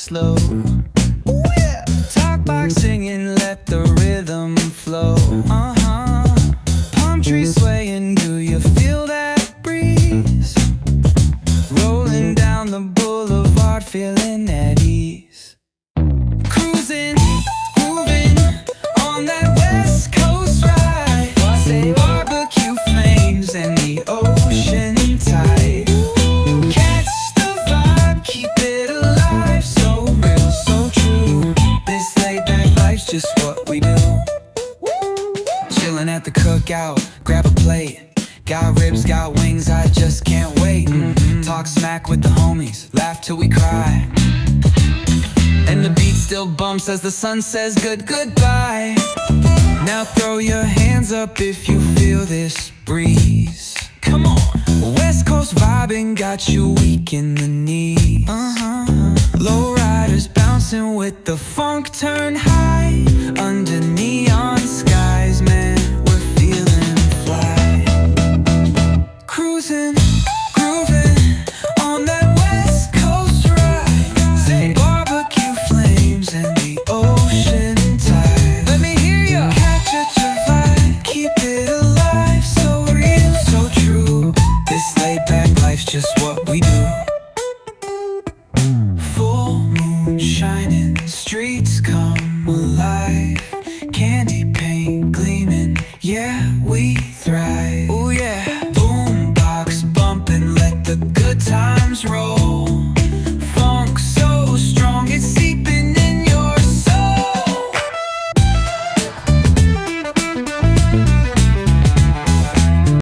slow. Ooh, yeah. Talk boxing and let the rhythm flow. Palm trees swaying, do you feel that breeze? Rolling down the boulevard, feeling at ease. Cruising, grooving on that West Coast ride. Say barbecue flames and the ocean tide. Catch the vibe, keep it alive. So real, so true. This laid back life's just what we do. Chillin' at the cookout, grab a plate. Got ribs, got wings, I just can't wait. Talk smack with the homies, laugh till we cry. And the beat still bumps as the sun says goodbye. Now throw your hands up if you feel this breeze. Come on. West Coast vibing got you weak in the knees. Low riders bouncing with the funk turn high. Under neon skies, man, we're feeling fly. Cruising, grooving on that West Coast ride. Say barbecue flames and the ocean tide. Let me hear ya. Catch your vibe, keep it alive. So real, so true. This laid back life's just what we do. Full moon shining, streets come alive. Candy paint gleaming, yeah, we